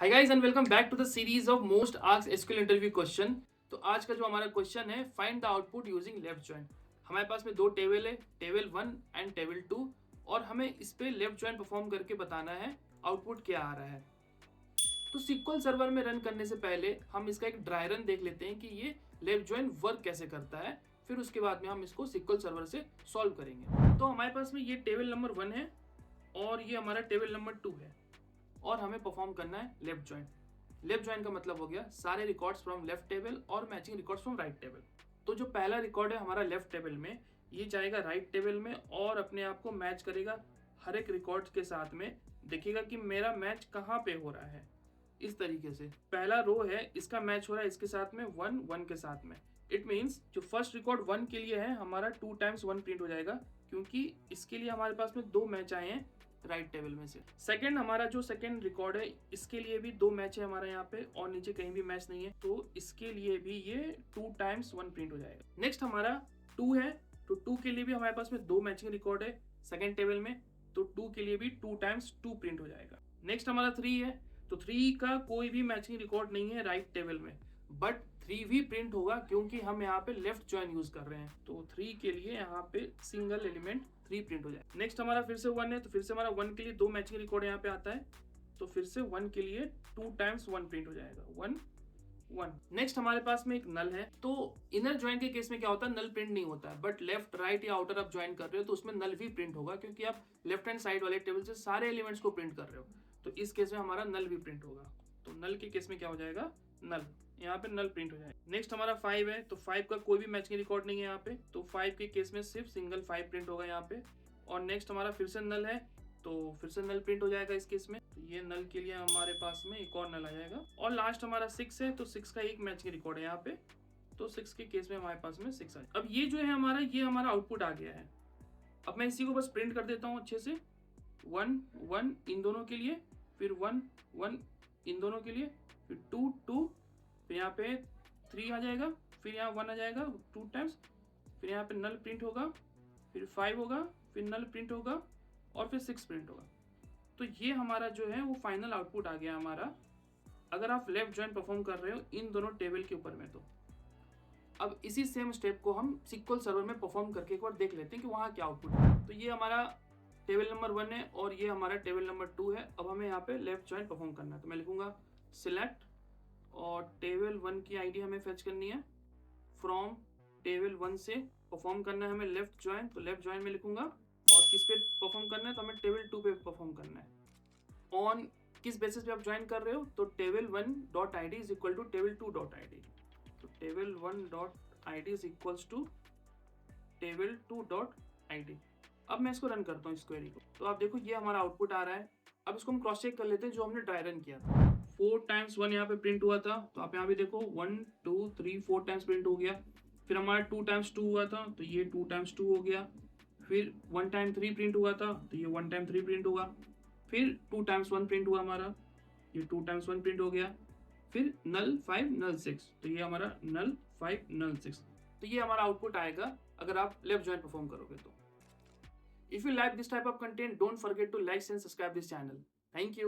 Hi guys and welcome back to the series of most asked SQL interview question. तो आज का जो हमारा क्वेश्चन है, find the output using left join. हमारे पास में दो टेबल है, टेबल 1 एंड टेबल 2, और हमें इस पे लेफ्ट जॉइन परफॉर्म करके बताना है आउटपुट क्या आ रहा है। तो SQL सर्वर में रन करने से पहले हम इसका एक ड्राई रन देख लेते हैं कि ये लेफ्ट जॉइन वर्क कैसे करता है, फिर उसके बाद में हम इसको SQL सर्वर से सॉल्व करेंगे। तो हमारे पास में ये टेबल नंबर 1 है और ये हमारा टेबल नंबर 2 है, और हमें परफॉर्म करना है लेफ्ट जॉइन। लेफ्ट जॉइन का मतलब हो गया सारे रिकॉर्ड्स फ्रॉम लेफ्ट टेबल और matching records from right table. तो जो पहला रिकॉर्ड है हमारा लेफ्ट टेबल में, ये जाएगा राइट टेबल में और अपने आप को मैच करेगा हर एक रिकॉर्ड के साथ में। देखिएगा कि मेरा मैच कहाँ पे हो रहा है। इस तरीके से पहला रो है, इसका मैच हो रहा है इसके साथ में 1 1 के साथ में। इट मीन्स जो फर्स्ट रिकॉर्ड 1 के लिए है हमारा 2 टाइम्स 1 प्रिंट हो जाएगा, क्योंकि इसके लिए हमारे पास में 2 मैच आए हैं राइट टेबल में से। सेकंड, हमारा जो सेकंड रिकॉर्ड है इसके लिए भी 2 मैच है हमारे यहाँ पे, और नीचे कहीं भी मैच नहीं है, तो इसके लिए भी ये 2 टाइम्स 1 प्रिंट हो जाएगा। नेक्स्ट हमारा 2 है, तो 2 के लिए भी हमारे पास में 2 मैचिंग रिकॉर्ड है सेकंड टेबल में, तो 2 के लिए भी 2 टाइम्स 2 प्रिंट हो जाएगा। नेक्स्ट हमारा 3 है, तो 3 का कोई भी मैचिंग रिकॉर्ड नहीं है राइट टेबल में, बट 3 भी प्रिंट होगा क्योंकि हम यहाँ पे लेफ्ट जॉइन यूज कर रहे हैं, तो 3 के लिए यहाँ पे सिंगल एलिमेंट 3 प्रिंट हो जाए। नेक्स्ट हमारा फिर से 1 है, तो फिर से हमारा 1 के लिए 2 मैचिंग रिकॉर्ड यहाँ पे आता है, तो फिर से 1 के लिए 2 टाइम्स 1 प्रिंट हो जाएगा, 1 1। नेक्स्ट हमारे पास में एक नल है, तो इनर ज्वाइन के केस में क्या होता है, नल प्रिंट नहीं होता है, बट लेफ्ट राइट या आउटर आप ज्वाइन कर रहे हो तो उसमें नल भी प्रिंट होगा, क्योंकि आप लेफ्ट हैंड साइड वाले टेबल से सारे एलिमेंट्स को प्रिंट कर रहे हो, तो इस केस में हमारा नल भी प्रिंट होगा। तो नल के केस में क्या हो जाएगा, नल, यहाँ पे नल प्रिंट हो जाएगा। नेक्स्ट हमारा 5 है, तो 5 का कोई भी मैचिंग रिकॉर्ड नहीं है यहाँ पे, तो 5 के केस में सिर्फ सिंगल 5 प्रिंट होगा यहाँ पे। और नेक्स्ट हमारा फिर से नल है, तो फिर से नल प्रिंट हो जाएगा इस केस में, तो ये नल के लिए हमारे पास में एक और नल आ जाएगा। और लास्ट हमारा 6 है, तो 6 का एक मैचिंग रिकॉर्ड है यहाँ पे, तो 6 के केस में हमारे पास में 6 आ जाएगा। अब ये जो है हमारा, ये हमारा आउटपुट आ गया है। अब मैं इसी को बस प्रिंट कर देता हूँ अच्छे से, 1 1 इन दोनों के लिए, फिर 1 1 इन दोनों के लिए, फिर 2 2, फिर यहाँ पे 3 आ जाएगा, फिर यहाँ 1 आ जाएगा 2 टाइम्स, फिर यहाँ पे नल प्रिंट होगा, फिर 5 होगा, फिर नल प्रिंट होगा, और फिर 6 प्रिंट होगा। तो ये हमारा जो है वो फाइनल आउटपुट आ गया हमारा, अगर आप लेफ्ट जॉइन परफॉर्म कर रहे हो इन दोनों टेबल के ऊपर में। तो अब इसी सेम स्टेप को हम SQL सर्वर में परफॉर्म करके एक बार देख लेते हैं कि वहाँ क्या आउटपुट है। तो ये हमारा टेबल नंबर 1 है और ये हमारा टेबल नंबर 2 है। अब हमें यहाँ पे लेफ्ट जॉइन परफॉर्म करना है, तो मैं लिखूंगा सिलेक्ट, और टेबल 1 की आईडी हमें फेच करनी है, फ्रॉम टेबल 1 से परफॉर्म करना है हमें लेफ्ट जॉइन, तो लेफ्ट जॉइन में लिखूंगा। और किस पे परफॉर्म करना है, तो हमें टेबल 2 पे परफॉर्म करना है। ऑन किस बेसिस पे आप ज्वाइन कर रहे हो, तो table 1 dot I D is equal to table 2 dot I D, तो table 1 dot I D is equals to table 2 dot I D. अब मैं इसको रन करता हूँ इस क्वेरी को, तो आप देखो ये हमारा आउटपुट आ रहा है। अब इसको हम क्रॉस चेक कर लेते हैं जो हमने ड्राई रन किया था। 4 टाइम्स 1 यहाँ पे प्रिंट हुआ था, तो आप यहाँ पे देखो 1 2 3 4 टाइम्स प्रिंट हो गया। फिर हमारा 2 टाइम्स 2 हुआ था, तो ये 2 टाइम्स 2 हो गया। फिर 1 टाइम 3 प्रिंट हुआ था, तो ये 1 टाइम 3 प्रिंट होगा। फिर 2 टाइम्स 1 प्रिंट हुआ हमारा, ये 2 टाइम्स 1 प्रिंट हो गया। फिर नल 5 नल 6, तो ये हमारा नल 5 नल 6। तो ये हमारा आउटपुट आएगा अगर आप लेफ्ट जॉइन परफॉर्म करोगे तो। If you like this type of content, don't forget to like and subscribe this channel. Thank you.